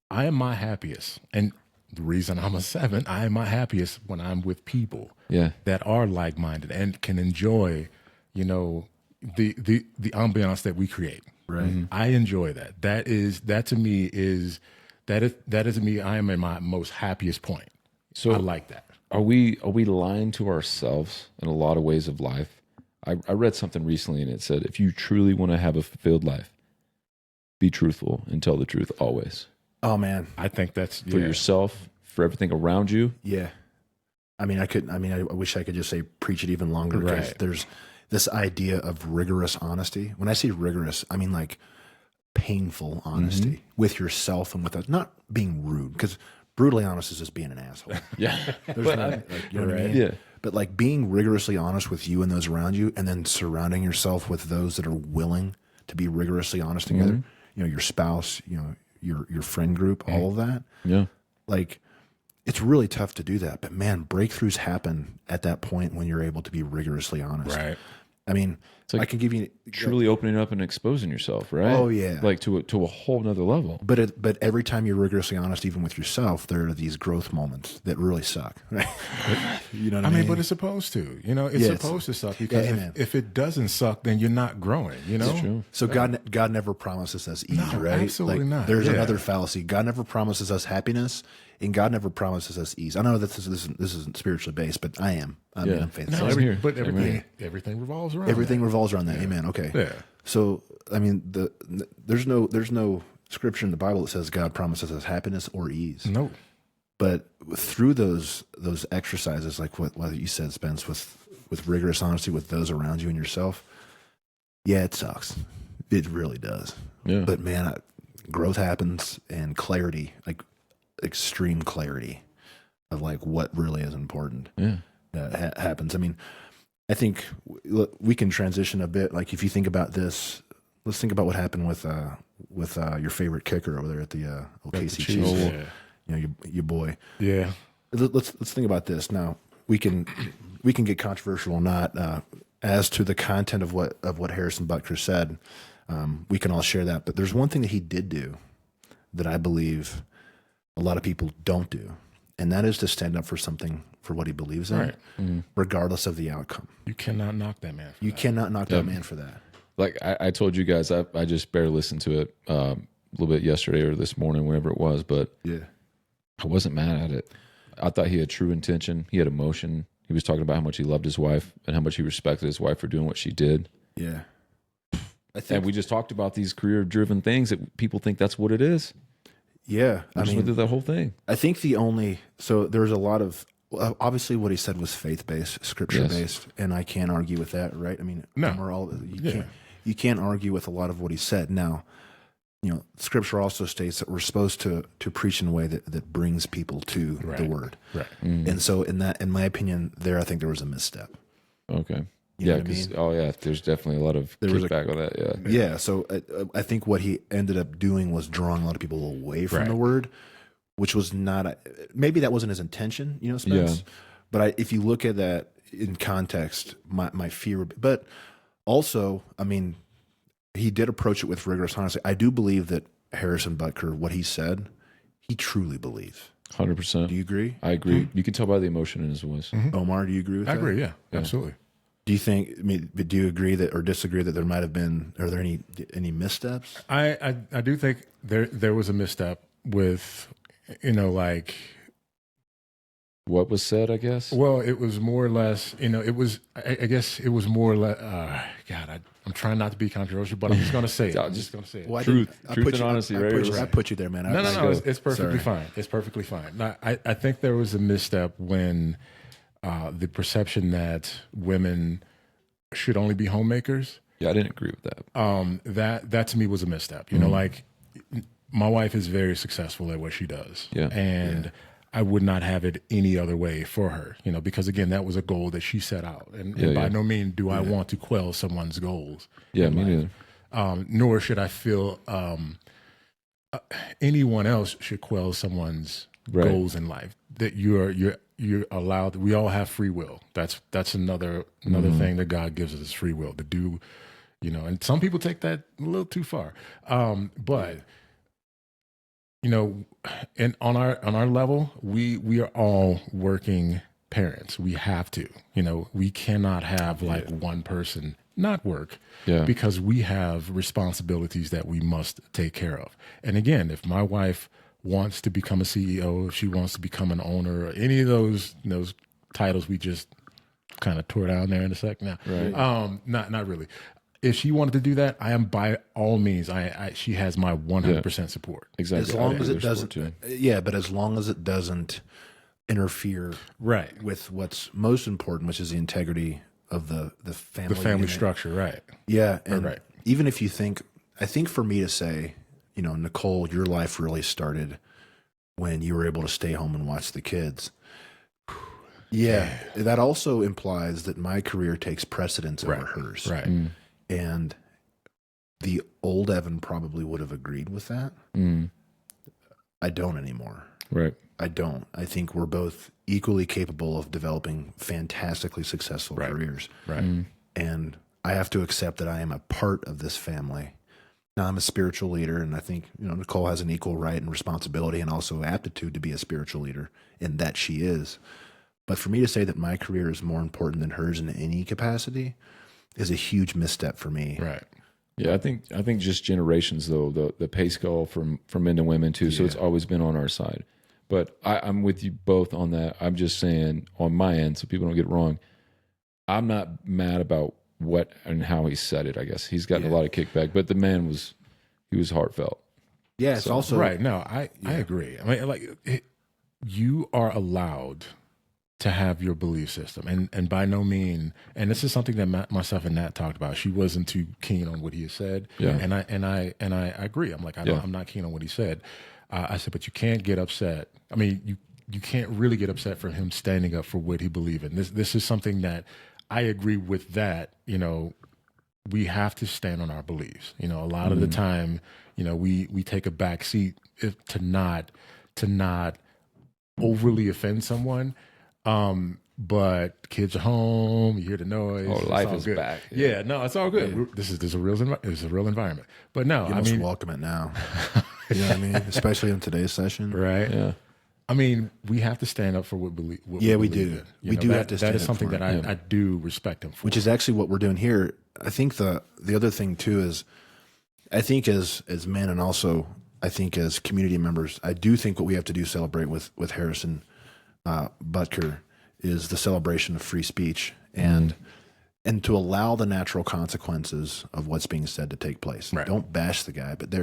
am my happiest. And the reason I'm a 7, I am my happiest when I'm with people Yeah. that are like-minded and can enjoy, you know, the ambiance that we create. Right. I enjoy that. That to me is to me, I am in my most happiest point. So I like that. Are we lying to ourselves in a lot of ways of life? I read something recently and it said, if you truly want to have a fulfilled life, be truthful and tell the truth always. Oh man. I think that's For yourself, for everything around you. Yeah. I wish I could just say preach it even longer, because Right. there's this idea of rigorous honesty. When I say rigorous, I mean like painful honesty with yourself and with others. Not being rude, because brutally honest is just being an asshole. Yeah. There's no, like, you know what I mean? Yeah. But like being rigorously honest with you and those around you, and then surrounding yourself with those that are willing to be rigorously honest together. You know, your spouse, you know, your friend group, all of that. Yeah. Like, it's really tough to do that. But man, breakthroughs happen at that point when you're able to be rigorously honest. Right. I mean, like I can give you Truly opening up and exposing yourself, right? Oh, yeah. Like to a whole nother level. But every time you're rigorously honest, even with yourself, there are these growth moments that really suck. Right? You know what I mean? But it's supposed to. You know, it's Yeah, it's- supposed to suck, because amen. if it doesn't suck, then you're not growing. You know, True. So God never promises us ease, No, right? absolutely not. There's Yeah. another fallacy. God never promises us happiness, and God never promises us ease. I know that this isn't spiritually based, but I'm faithful. Same here. but Same everything revolves around Everything that. revolves around that. Amen. Okay. Yeah. So I mean, there's no scripture in the Bible that says God promises us happiness or ease. No. But through those exercises, like what you said, Spence, with rigorous honesty with those around you and yourself, yeah, it sucks. It really does. Yeah. But man, growth happens, and clarity, like extreme clarity of like what really is important, Yeah. happens. I mean, I think we can transition a bit. Like if you think about this, let's think about what happened with your favorite kicker over there at the OKC Chiefs. Yeah. You know, your boy. Yeah. Let's think about this. Now we can get controversial or not as to the content of what Harrison Butker said. We can all share that, but there's one thing that he did do that I believe a lot of people don't do, and that is to stand up for something, for what he believes in, Right. regardless of the outcome. You cannot knock that man. For You that. cannot knock that man for that. Like I told you guys, I just barely listened to it a little bit yesterday or this morning, whenever it was, but Yeah. I wasn't mad at it. I thought he had true intention. He had emotion. He was talking about how much he loved his wife and how much he respected his wife for doing what she did. Yeah. I And think. we just talked about these career-driven things that people think that's what it is. Yeah. I just went through that whole thing. I think so there's a lot of, obviously what he said was faith-based, scripture-based, and I can't argue with that, right? I mean, No. you can't argue with a lot of what he said. Now, you know, scripture also states that we're supposed to preach in a way that brings people to the Right. word. Right. And so in my opinion, I think there was a misstep. Okay. You know Yeah, what I because mean? there's definitely a lot of There was kickback on that. Yeah. Yeah. So I think what he ended up doing was drawing a lot of people away from Right. the word, which was not, maybe that wasn't his intention, you know, Spence. Yeah. But if you look at that in context, my fear, but also, I mean, he did approach it with rigorous honesty. I do believe that Harrison Butker, what he said, he truly believes. 100%. Do you agree? I agree. You can tell by the emotion in his voice. Omar, do you agree with I that? agree. Yeah. Absolutely. Do you think, I mean, do you agree that, or disagree that there might have been, are there any missteps? I do think there was a misstep with, you know, like, What was said, I guess? well, it was more or less, you know, it was, I guess it was more or less, God, I'm trying not to be controversial, but I'm just going to say it. I'm just going to say it. Well, I Truth. didn't- I Truth put and you- honesty, I right? put you- I put you there, man. No, it's perfectly Sorry. fine. It's perfectly fine. Now, I think there was a misstep when the perception that women should only be homemakers, Yeah, I didn't agree with that. that to me was a misstep. You know, like my wife is very successful at what she does. Yeah. And I would not have it any other way for her, you know, because again, that was a goal that she set out. And by no means do I want to quell someone's goals. Yeah, me neither. Nor should I feel anyone else should quell someone's Right. goals in life. That you're allowed. We all have free will. That's another thing that God gives us is free will to do, and some people take that a little too far. But and on our level, we are all working parents. We have to, we cannot have like one person not work because we have responsibilities that we must take care of. And again, if my wife wants to become a CEO, if she wants to become an owner, or any of those titles we just kind of tore down there in a sec now. Right. Not really. If she wanted to do that, I am by all means. She has my 100% support. Exactly. As long as it doesn't, but as long as it doesn't interfere with what's most important, which is the integrity of the family, unit. Structure, right? Yeah, and even if you think, I think for me to say, Nicole, your life really started when you were able to stay home and watch the kids. Yeah, that also implies that my career takes precedence over hers. Right. And the old Evan probably would have agreed with that. I don't anymore. Right. I don't. I think we're both equally capable of developing fantastically successful careers. Right. And I have to accept that I am a part of this family. Now, I'm a spiritual leader, and I think Nicole has an equal right and responsibility and also aptitude to be a spiritual leader, in that she is. But for me to say that my career is more important than hers in any capacity is a huge misstep for me. Right. Yeah, I think just generations though, the pay scale from men to women too. So it's always been on our side. But I'm with you both on that. I'm just saying on my end, so people don't get it wrong, I'm not mad about what and how he said it. I guess he's gotten a lot of kickback, but the man was heartfelt. Yeah, it's also right. No, I agree. I mean, you are allowed to have your belief system, and by no mean, and this is something that myself and Nat talked about. She wasn't too keen on what he had said, and I agree. I'm like, I'm not keen on what he said. I said, but you can't get upset. I mean, you can't really get upset for him standing up for what he believed in. This is something that I agree with. That we have to stand on our beliefs. A lot of the time, we take a back seat to not overly offend someone. But kids are home. You hear the noise. Oh, life is good. back. Yeah, no, it's all good. This is a real environment. But no, you must welcome it now. You know what I mean? Especially in today's session, right? Yeah. I mean, we have to stand up for what we we believe do. In. We do have to stand That is up something for that I do respect him for. Which is actually what we're doing here. I think the other thing too is, I think as men and also I think as community members, I do think what we have to do celebrate with Harrison Butker is the celebration of free speech and to allow the natural consequences of what's being said to take place. Right. Don't bash the guy, but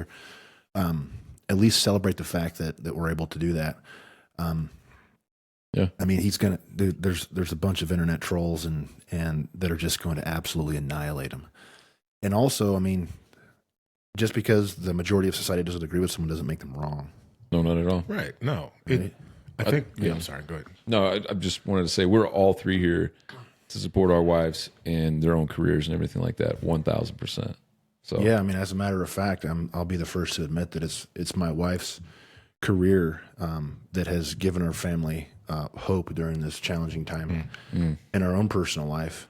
at least celebrate the fact that we're able to do that. I mean, he's gonna. There's a bunch of internet trolls and that are just going to absolutely annihilate him. And also, I mean, just because the majority of society doesn't agree with someone doesn't make them wrong. No, not at all. Right. No. I think. I'm sorry. Go ahead. No, I just wanted to say we're all three here to support our wives and their own careers and everything like that. 1,000%. So yeah, I mean, as a matter of fact, I'll be the first to admit that it's my wife's career that has given our family hope during this challenging time in our own personal life.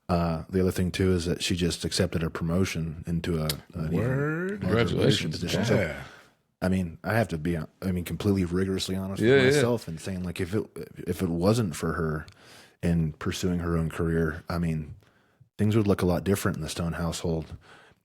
The other thing too is that she just accepted a promotion into a Congratulations. position. Yeah. So, I mean, I have to be, completely rigorously honest with myself and saying, like, if it wasn't for her in pursuing her own career, I mean, things would look a lot different in the Stone household,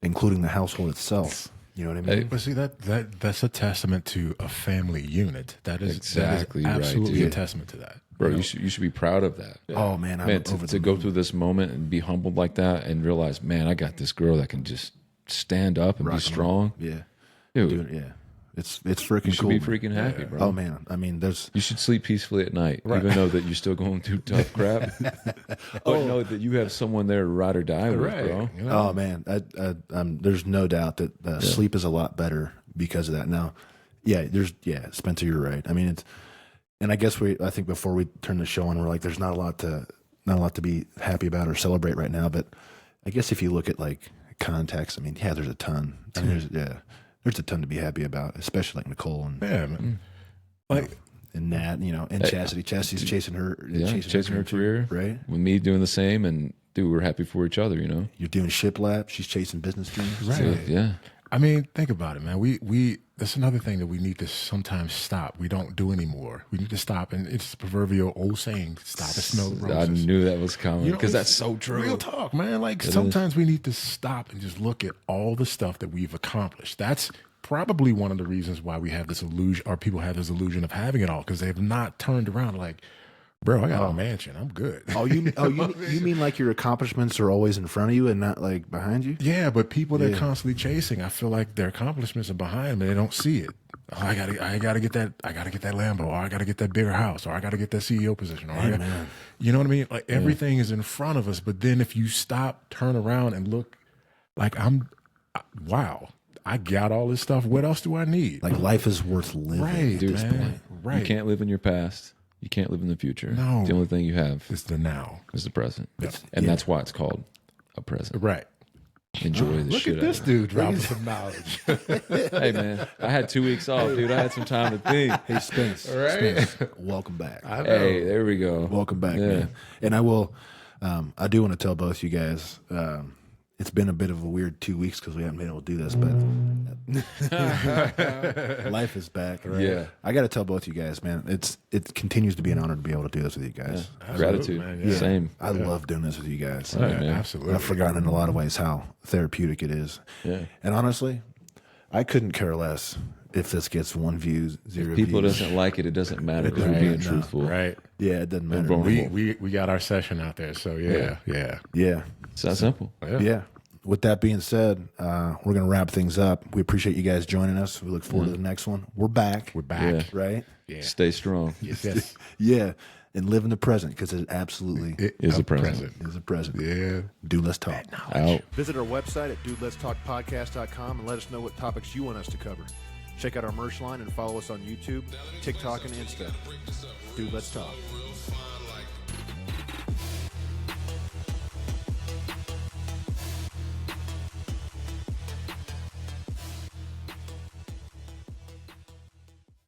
including the household itself. You know what I mean? But see, that's a testament to a family unit. That is Exactly right, absolutely dude. a testament to that. Bro, you should be proud of that. Oh man, I'm over to go through this moment and be humbled like that and realize, man, I got this girl that can just stand up and be strong. Yeah, Dude, yeah. It's freaking you should cool. be man. freaking happy, bro. Oh man, I mean, You should sleep peacefully at night, even though that you're still going through tough crap. But know that you have someone there to ride or die with, bro. You know? Oh man, there's no doubt that sleep is a lot better because of that. Now, Spencer, you're right. I mean, and I guess I think before we turn the show on, we're like, there's not a lot to be happy about or celebrate right now. But I guess if you look at like context, I mean, yeah, there's a ton. I mean, there's a ton to be happy about, especially like Nicole and man. Like and Nat, and Chastity. Chastity's chasing her Chasing her career, right? With me doing the same, and dude, we're happy for each other, you know? You're doing shiplap. She's chasing business dreams. Right. So, yeah. I mean, think about it, man. We that's another thing that we need to sometimes stop. We don't do anymore. We need to stop, and it's the proverbial old saying: "Stop and smell the I roses." knew that was coming You know, because it's that's so true. Real talk, man. Like sometimes we need to stop and just look at all the stuff that we've accomplished. That's probably one of the reasons why we have this illusion, or people have this illusion of having it all, because they've not turned around like, bro, I got a mansion. I'm good. You mean like your accomplishments are always in front of you and not like behind you? Yeah, but people they're constantly chasing, I feel like their accomplishments are behind them and they don't see it. Oh, I gotta get that Lambo, or I gotta get that bigger house, or I gotta get that CEO position, or you know what I mean? Like everything is in front of us, but then if you stop, turn around and look, like wow, I got all this stuff. What else do I need? Like life is worth living. Right, at this man. point. Right. You can't live in your past. You can't live in the future. No. The only thing you have It's the now. is the present. And that's why it's called a present. Right. Enjoy the Look shit at this out dude dropping some knowledge. of it. Hey, man, I had 2 weeks off, dude. I had some time to think. Hey, Spence. Right. Spence, welcome back. Hey, there we go. Welcome back, Yeah. man. And I will. I do want to tell both you guys. It's been a bit of a weird 2 weeks because we haven't been able to do this, but life is back. Right? Yeah. I got to tell both you guys, man. It continues to be an honor to be able to do this with you guys. Gratitude. man, yeah. Same. I love doing this with you guys. Right, man. Absolutely. I've forgotten in a lot of ways how therapeutic it is. Yeah. And honestly, I couldn't care less if this gets 1 view, 0 People views. doesn't like it. It doesn't matter because Right, we're being no. truthful. Right. Yeah, it doesn't matter. vulnerable. We got our session out there. So yeah. Yeah. It's that simple. Yeah. With that being said, we're going to wrap things up. We appreciate you guys joining us. We look forward to the next one. We're back. We're back. Right? Yeah. Stay strong. Yes. Yeah. And live in the present because it absolutely It Is a present. is a present. Yeah. Do let's talk. Out. Visit our website at dudeletstalkpodcast.com and let us know what topics you want us to cover. Check out our merch line and follow us on YouTube, TikTok, and Insta. Dude, let's talk. Real fine